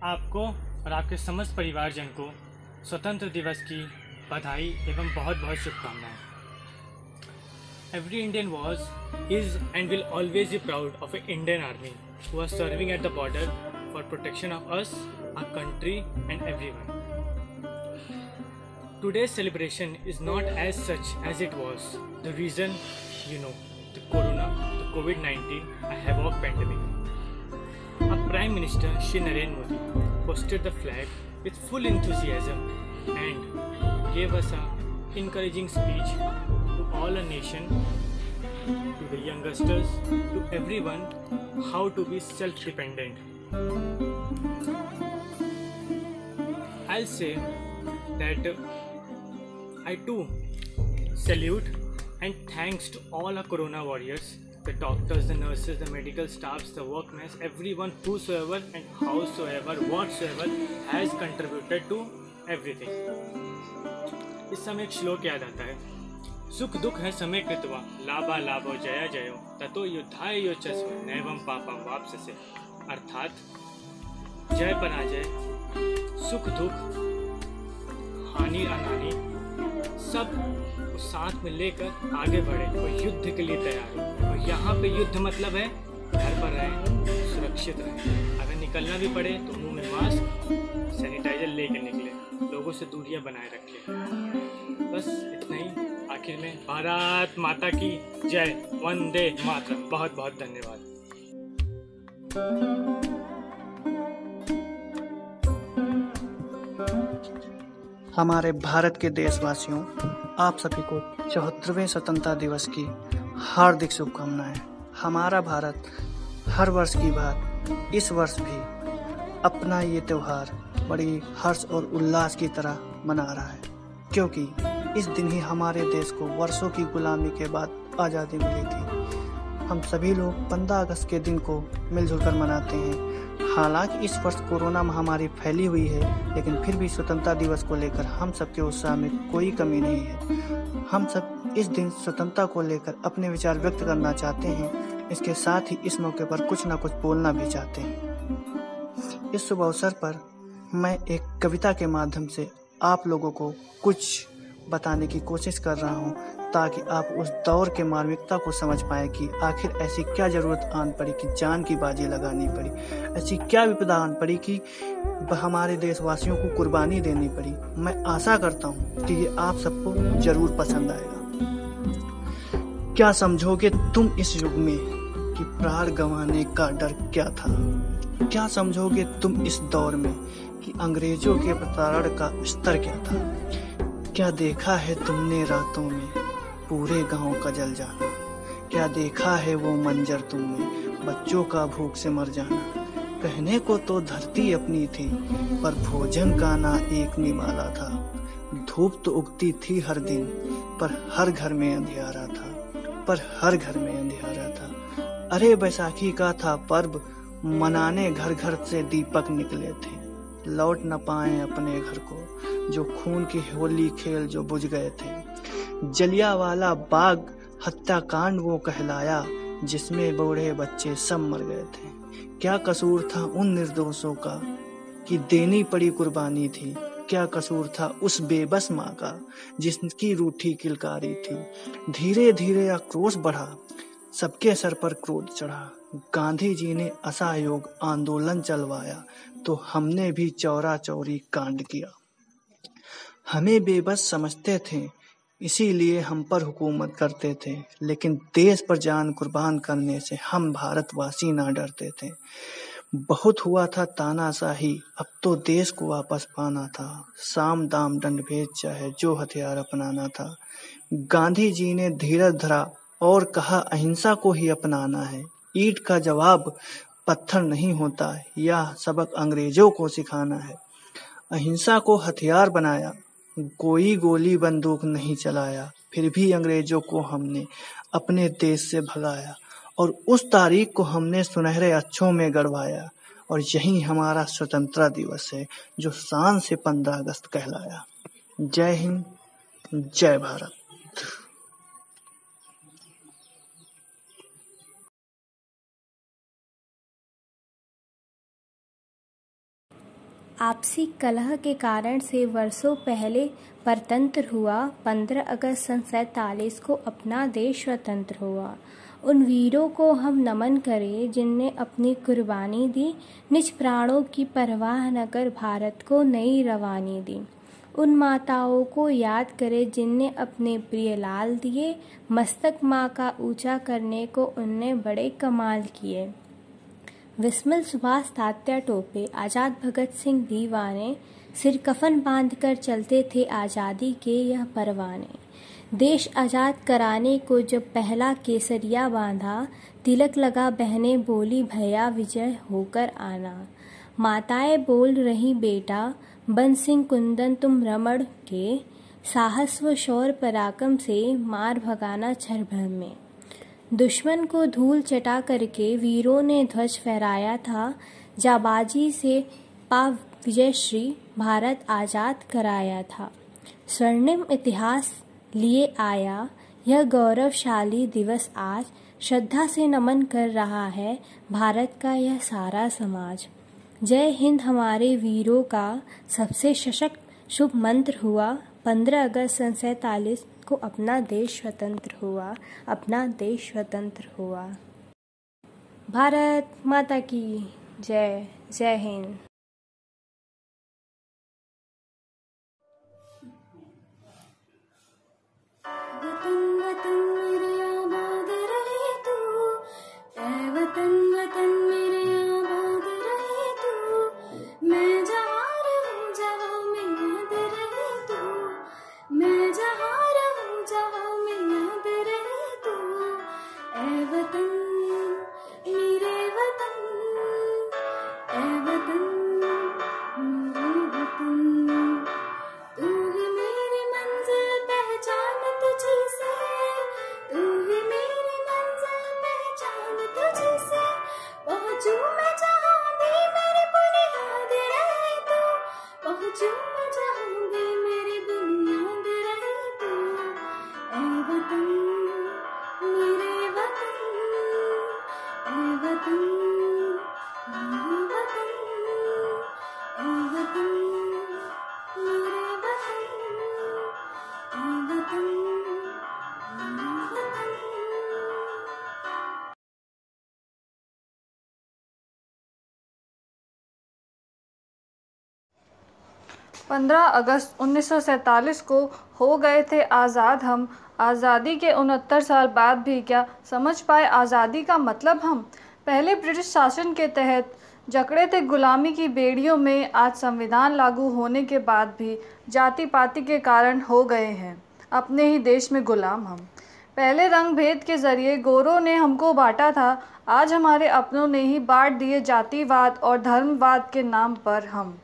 आपको और आपके समस्त परिवारजन को स्वतंत्र दिवस की बधाई एवं बहुत बहुत शुभकामनाएं। Every Indian was, is and will always be proud of an Indian army who are serving at the border for protection of us, our country and everyone. Today's celebration is not as such as it was. The reason, the COVID-19, a havoc pandemic. Our Prime Minister Shri Narendra Modi hosted the flag with full enthusiasm and gave us an encouraging speech to all a nation, to the youngsters, to everyone, how to be self-dependent. I'll say that I too salute and thanks to all our corona warriors, the doctors, the nurses, the medical staffs, the workmen, everyone whosoever and howsoever, whatsoever has contributed to everything. इस समय एक श्लोक याद आता है, सुख दुख है समय कृत्वा लाभा लाभो जया जयो ततो युद्धाय योचस्व नैवं पापम वाप्स्यसे। अर्थात जय पराजय, सुख दुख, हानि अनानि सब साथ में लेकर आगे बढ़े और युद्ध के लिए तैयार हो। और यहाँ पे युद्ध मतलब है घर पर रहें, सुरक्षित रहें, अगर निकलना भी पड़े तो मुंह में मास्क, सैनिटाइजर लेकर निकले, लोगों से दूरियां बनाए रखें। बस इतना ही। आखिर में भारत माता की जय, वंदे मातरम। बहुत बहुत धन्यवाद। हमारे भारत के देशवासियों, आप सभी को 74वें स्वतंत्रता दिवस की हार्दिक शुभकामनाएं। हमारा भारत हर वर्ष की बात इस वर्ष भी अपना ये त्यौहार बड़ी हर्ष और उल्लास की तरह मना रहा है, क्योंकि इस दिन ही हमारे देश को वर्षों की गुलामी के बाद आज़ादी मिली थी। हम सभी लोग 15 अगस्त के दिन को मिलजुल कर मनाते हैं। हालांकि इस वर्ष कोरोना महामारी फैली हुई है, लेकिन फिर भी स्वतंत्रता दिवस को लेकर हम सबके उत्साह में कोई कमी नहीं है। हम सब इस दिन स्वतंत्रता को लेकर अपने विचार व्यक्त करना चाहते हैं। इसके साथ ही इस मौके पर कुछ ना कुछ बोलना भी चाहते हैं। इस शुभ अवसर पर मैं एक कविता के माध्यम से आप लोगों को कुछ बताने की कोशिश कर रहा हूँ, ताकि आप उस दौर के मार्मिकता को समझ पाएं कि आखिर ऐसी क्या जरूरत आन पड़ी कि जान की बाजी लगानी पड़ी, ऐसी क्या विपदा आन पड़ी कि हमारे देशवासियों को कुर्बानी देनी पड़ी। मैं आशा करता हूँ कि ये आप सबको जरूर पसंद आएगा। क्या समझोगे तुम इस युग में कि प्राण गंवाने का डर क्या था? क्या समझोगे तुम इस दौर में कि अंग्रेजों के प्रताड़न का स्तर क्या था? क्या देखा है तुमने रातों में पूरे गांव का जल जाना? क्या देखा है वो मंजर तुमने बच्चों का भूख से मर जाना? कहने को तो धरती अपनी थी, पर भोजन का ना एक निवाला था। धूप तो उगती थी हर दिन, पर हर घर में अंधियारा था, पर हर घर में अंधियारा था। अरे बैसाखी का था पर्व, मनाने घर घर से दीपक निकले थे। लौट न पाए अपने घर को जो खून की होली खेल जो बुझ गए थे। जलियांवाला बाग हत्याकांड वो कहलाया, जिसमें बूढ़े बच्चे सब मर गए थे। क्या कसूर था उन निर्दोषों का कि देनी पड़ी कुर्बानी थी? क्या कसूर था उस बेबस माँ का जिसकी रूठी किलकारी थी? धीरे धीरे आक्रोश बढ़ा, सबके सर पर क्रोध चढ़ा। गांधी जी ने असहयोग आंदोलन चलवाया, तो हमने भी चौरा चौरी कांड किया। हमें बेबस समझते थे, इसीलिए हम पर हुकूमत करते थे, लेकिन देश पर जान कुर्बान करने से हम भारतवासी ना डरते थे। बहुत हुआ था तानाशाही, अब तो देश को वापस पाना था। साम दाम दंड भेद चाहे जो हथियार अपनाना था। गांधी जी ने धीरज धरा और कहा अहिंसा को ही अपनाना है। ईंट का जवाब पत्थर नहीं होता, यह सबक अंग्रेजों को सिखाना है। अहिंसा को हथियार बनाया, कोई गोली बंदूक नहीं चलाया, फिर भी अंग्रेजों को हमने अपने देश से भगाया और उस तारीख को हमने सुनहरे अक्षरों में गढ़वाया। और यही हमारा स्वतंत्रता दिवस है, जो शान से 15 अगस्त कहलाया। जय हिंद, जय भारत। आपसी कलह के कारण से वर्षों पहले परतंत्र हुआ। 15 अगस्त सन 47 को अपना देश स्वतंत्र हुआ। उन वीरों को हम नमन करें जिनने अपनी कुर्बानी दी, निज प्राणों की परवाह न कर भारत को नई रवानी दी। उन माताओं को याद करें जिनने अपने प्रिय लाल दिए, मस्तक माँ का ऊंचा करने को उनने बड़े कमाल किए। विस्मल सुभाष तात्या टोपे, आज़ाद भगत सिंह दीवाने, सिर कफन बांधकर चलते थे आज़ादी के यह परवाने। देश आज़ाद कराने को जब पहला केसरिया बांधा, तिलक लगा बहनें बोली भैया विजय होकर आना। माताएं बोल रही बेटा बन सिंह कुंदन तुम रमण के, साहस व शौर्य पराक्रम से मार भगाना छर भर में। दुश्मन को धूल चटा करके वीरों ने ध्वज फहराया था, जाबाजी से पा विजयश्री भारत आज़ाद कराया था। स्वर्णिम इतिहास लिए आया यह गौरवशाली दिवस आज, श्रद्धा से नमन कर रहा है भारत का यह सारा समाज। जय हिंद हमारे वीरों का सबसे सशक्त शुभ मंत्र हुआ। 15 अगस्त सन 47 को अपना देश स्वतंत्र हुआ, अपना देश स्वतंत्र हुआ। भारत माता की जय। जय हिंद। वतन वतन मेरे आबाद रहे तू, ऐ वतन वतन मेरे आबाद रहे तू। मैं जहाँ रहूँ जहाँ में याद रहे तू, मैं जहाँ रहूँ जहाँ में याद रहे तू। ऐ वतन मेरे वतन, ऐ वतन मेरे वतन। तू ही मेरी मंजिल पहचान तुझी से, तू ही मेरी मंजिल पहचान तुझी से। पहुँचूं मैं जहाँ भी मेरी बुनियाद रहे तू, पहुँचूं मैं जहाँ भी मेरी बुनियाद रहे तू। ऐ वतन मेरे वतन, ऐ वतन मेरे वतन, ऐ वतन मेरे वतन, ऐ वतन मेरे वतन। 15 अगस्त 1947 को हो गए थे आज़ाद हम। आज़ादी के 69 साल बाद भी क्या समझ पाए आज़ादी का मतलब हम। पहले ब्रिटिश शासन के तहत जकड़े थे गुलामी की बेड़ियों में, आज संविधान लागू होने के बाद भी जाति पाति के कारण हो गए हैं अपने ही देश में गुलाम हम। पहले रंग भेद के ज़रिए गोरों ने हमको बांटा था, आज हमारे अपनों ने ही बांट दिए जातिवाद और धर्मवाद के नाम पर हम।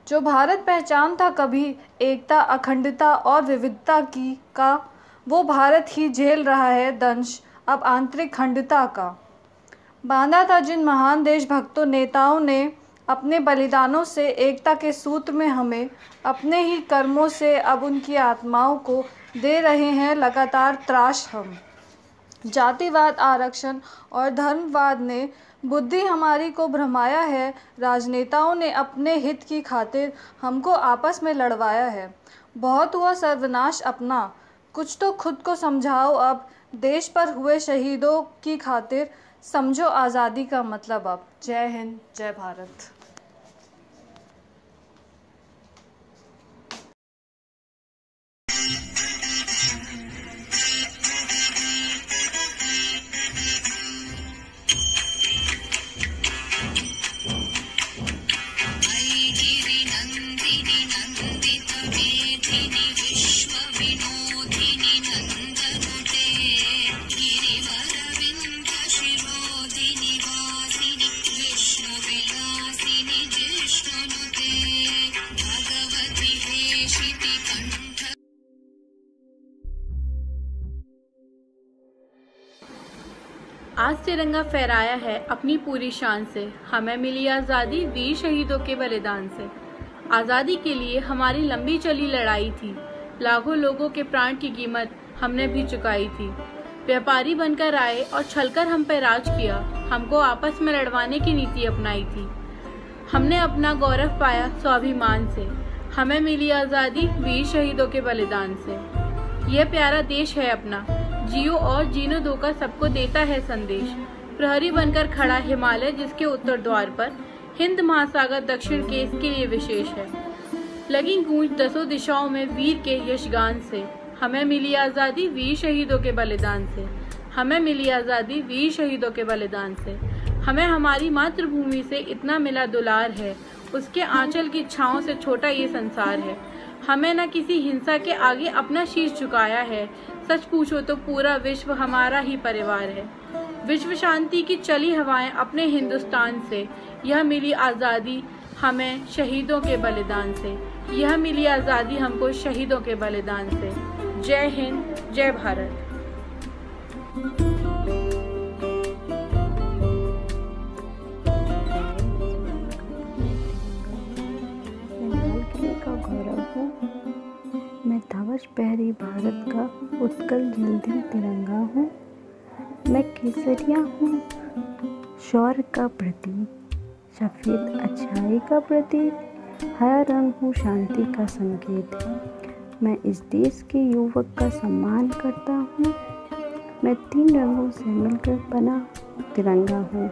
जो भारत पहचान था कभी एकता, अखंडता और विविधता की का, वो भारत ही झेल रहा है दंश अब आंतरिक खंडता का। बांधा था जिन महान देशभक्तों नेताओं ने अपने बलिदानों से एकता के सूत्र में हमें, अपने ही कर्मों से अब उनकी आत्माओं को दे रहे हैं लगातार त्रास हम। जातिवाद, आरक्षण और धर्मवाद ने बुद्धि हमारी को भ्रमाया है, राजनेताओं ने अपने हित की खातिर हमको आपस में लड़वाया है। बहुत हुआ सर्वनाश अपना, कुछ तो खुद को समझाओ अब, देश पर हुए शहीदों की खातिर समझो आज़ादी का मतलब अब। जय हिंद, जय भारत। आज तिरंगा फहराया है अपनी पूरी शान से, हमें मिली आज़ादी वीर शहीदों के बलिदान से। आज़ादी के लिए हमारी लंबी चली लड़ाई थी, लाखों लोगों के प्राण की कीमत हमने भी चुकाई थी। व्यापारी बनकर आए और छलकर हम पर राज किया, हमको आपस में लड़वाने की नीति अपनाई थी। हमने अपना गौरव पाया स्वाभिमान से। हमें मिली आज़ादी वीर शहीदों के बलिदान से। यह प्यारा देश है अपना, जियो और जीने दो का सबको देता है संदेश। प्रहरी बनकर खड़ा हिमालय जिसके उत्तर द्वार पर, हिंद महासागर दक्षिण के इसके लिए विशेष है। लगी गूंज दसों दिशाओं में वीर के यशगान से। हमें मिली आज़ादी वीर शहीदों के बलिदान से। हमें मिली आज़ादी वीर शहीदों के बलिदान से। हमें हमारी मातृभूमि से इतना मिला दुलार है, उसके आंचल की छाँव से छोटा ये संसार है। हमें न किसी हिंसा के आगे अपना शीश झुकाया है, सच पूछो तो पूरा विश्व हमारा ही परिवार है। विश्व शांति की चली हवाएं अपने हिंदुस्तान से। यह मिली आज़ादी हमें शहीदों के बलिदान से। यह मिली आज़ादी हमको शहीदों के बलिदान से। जय हिंद, जय भारत। गौरव हूँ, मैं ध्वज पहरी भारत का उत्कल जलदिल तिरंगा हूँ। मैं केसरिया हूँ, शौर्य का प्रतीक, सफ़ेद अच्छाई का प्रतीक, हरा रंग हूँ शांति का संकेत। मैं इस देश के युवक का सम्मान करता हूँ। मैं 3 रंगों से मिलकर बना तिरंगा हूँ।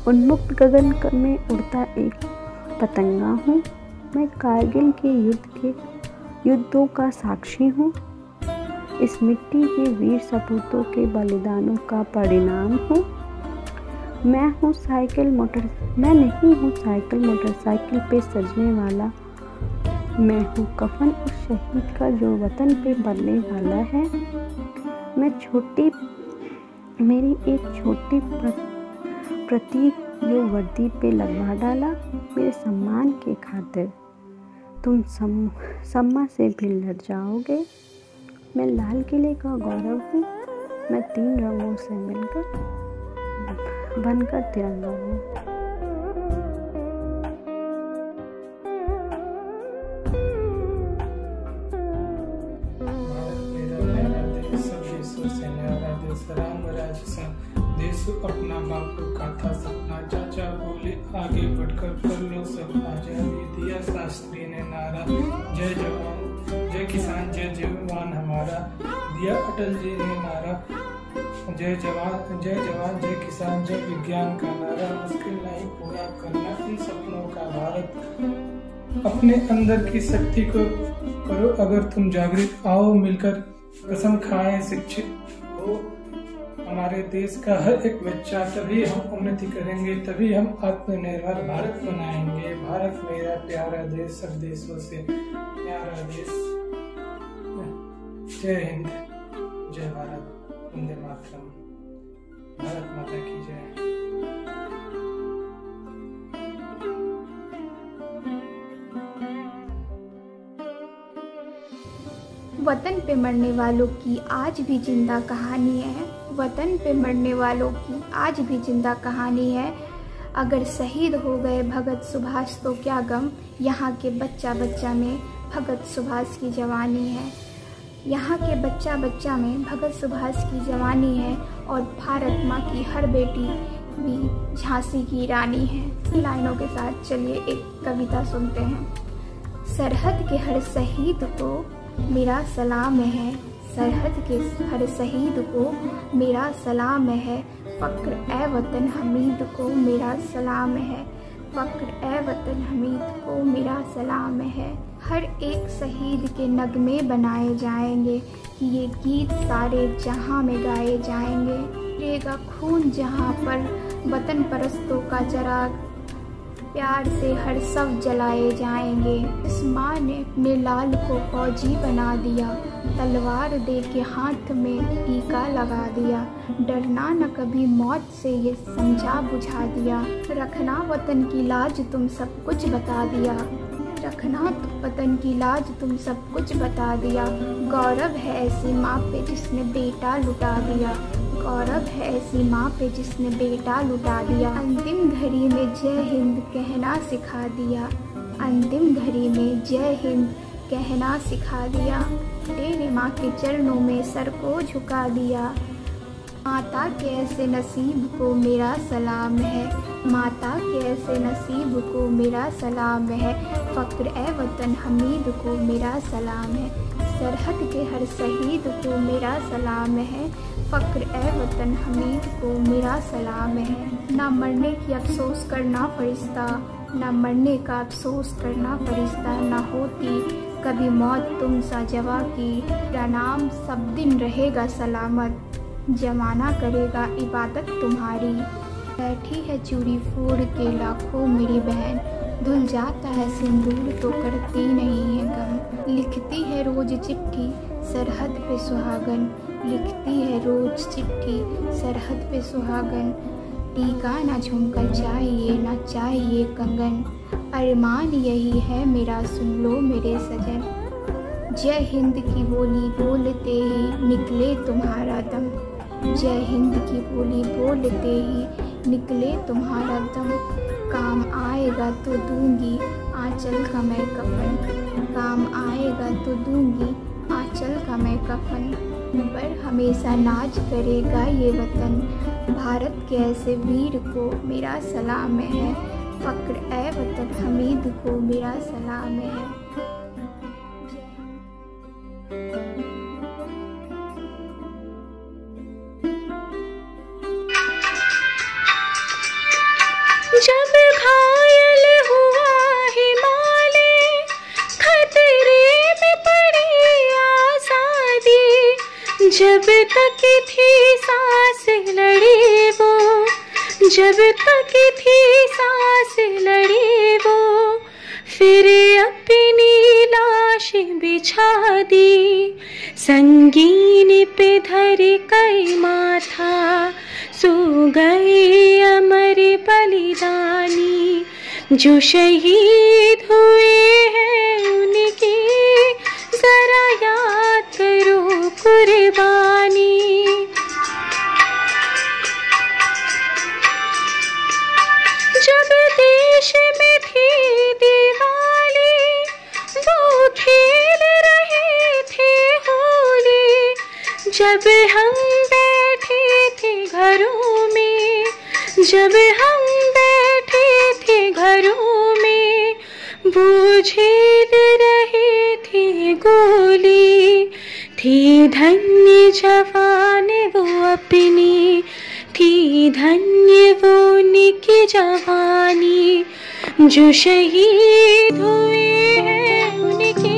उन्मुक्त गगन में उड़ता एक पतंगा हूँ। मैं कारगिल के युद्धों का साक्षी हूँ। इस मिट्टी के वीर सपूतों के बलिदानों का परिणाम हूँ। मैं नहीं हूँ साइकिल मोटरसाइकिल पे सजने वाला। मैं हूँ कफन उस शहीद का जो वतन पे बनने वाला है। मेरी एक छोटी प्रतीक जो वर्दी पे लगवा डाला मेरे सम्मान के खातिर। तुम सम्मा से भी लड़ जाओगे। मैं लाल किले का गौरव हूँ। मैं 3 रंगों से मिलकर बनकर तिरंगा हूँ। देश अपना बापू का था सपना, चाचा बोले आगे बढ़कर कर लो सब। आजादी दिया शास्त्री ने नारा, जय जवान जय किसान जय जवान हमारा। दिया अटल जी ने नारा, जय जवान जय किसान जय विज्ञान का नारा। मुश्किल नहीं पूरा करना इन सपनों का भारत। अपने अंदर की शक्ति को करो अगर तुम जागृत, आओ मिलकर कसम खाएं शिक्षित हो। हमारे देश का हर एक बच्चा, तभी हम उन्नति करेंगे, तभी हम आत्मनिर्भर भारत बनाएंगे। भारत मेरा प्यारा देश, सब देशों से प्यारा देश। जय हिंद, जय भारत, वंदे मातरम, भारत माता की जय। वतन पे मरने वालों की आज भी जिंदा कहानी है। वतन पे मरने वालों की आज भी जिंदा कहानी है। अगर शहीद हो गए भगत सुभाष तो क्या गम, यहाँ के बच्चा बच्चा में भगत सुभाष की जवानी है। यहाँ के बच्चा बच्चा में भगत सुभाष की जवानी है और भारत माँ की हर बेटी भी झांसी की रानी है। इन लाइनों के साथ चलिए एक कविता सुनते हैं। सरहद के हर शहीद को मेरा सलाम है, सरहद के हर शहीद को मेरा सलाम है। फ़क्र ए वतन हमीद को मेरा सलाम है, फ़क्र ए वतन हमीद को मेरा सलाम है। हर एक शहीद के नगमे बनाए जाएंगे कि ये गीत सारे जहां में गाए जाएंगे। गिरेगा खून जहां पर वतन परस्तों का चिराग, प्यार से हर सब जलाए जाएंगे। इस माँ ने अपने लाल को फौजी बना दिया, तलवार दे के हाथ में टीका लगा दिया। डरना न कभी मौत से ये समझा बुझा दिया। रखना वतन की लाज तुम सब कुछ बता दिया, रखना वतन की लाज तुम सब कुछ बता दिया। गौरव है ऐसी माँ पे जिसने बेटा लुटा दिया, गौरव है ऐसी माँ पे जिसने बेटा लुटा दिया। अंतिम घड़ी में जय हिंद कहना सिखा दिया, अंतिम घड़ी में जय हिंद कहना सिखा दिया। तेरे माँ के चरणों में सर को झुका दिया, माता के ऐसे नसीब को मेरा सलाम है, माता के ऐसे नसीब को मेरा सलाम है, फ़क्र ए वतन हमीद को मेरा सलाम है, सरहद के हर शहीद को मेरा सलाम है, फ़क्र ए वतन हमीद को मेरा सलाम है। ना मरने की अफसोस करना फरिश्ता, ना मरने का अफसोस करना फरिश्ता, ना होती कभी मौत तुम सा जवा की, तेरा नाम सब दिन रहेगा सलामत, जमाना करेगा इबादत तुम्हारी। बैठी है चूड़ी फोड़ के लाखों मेरी बहन, धुल जाता है सिंदूर तो करती नहीं है गम, लिखती है रोज चिट्ठी सरहद पे सुहागन, लिखती है रोज चिट्ठी सरहद पे सुहागन, टीका ना झुमका चाहिए ना चाहिए कंगन, अरमान यही है मेरा सुन लो मेरे सजन, जय हिंद की बोली बोलते ही निकले तुम्हारा दम, जय हिंद की बोली बोलते ही निकले तुम्हारा दम, काम आएगा तो दूंगी आंचल का मैं कफन, काम आएगा तो दूंगी आंचल का मैं कफन, पर हमेशा नाज करेगा ये वतन, भारत के ऐसे वीर को मेरा सलाम है, फ़क्र ए वतन हमीद को मेरा सलाम है। जब घायल हुआ हिमालय, खतरे में पड़ी आज़ादी, जब तक थी सांस लड़ी वो, जब तक थी सांस लड़ी वो, फिर अपनी लाश बिछा दी, संगीन पे धर कर माथा, सो गए अमर बलिदानी, जो शहीद हुए हैं उनकी जरा याद करो कुर्बानी। जब देश में थी दिवाली, वो खेल रहे थे होली, जब हम बैठे थे घरों में, जब हम बैठे थे घरों में, वो झेल रहे थे गोली, थी धन्य जवान वो अपनी, थी धन्य वो उनकी जवानी, जो शहीद हुए हैं उनकी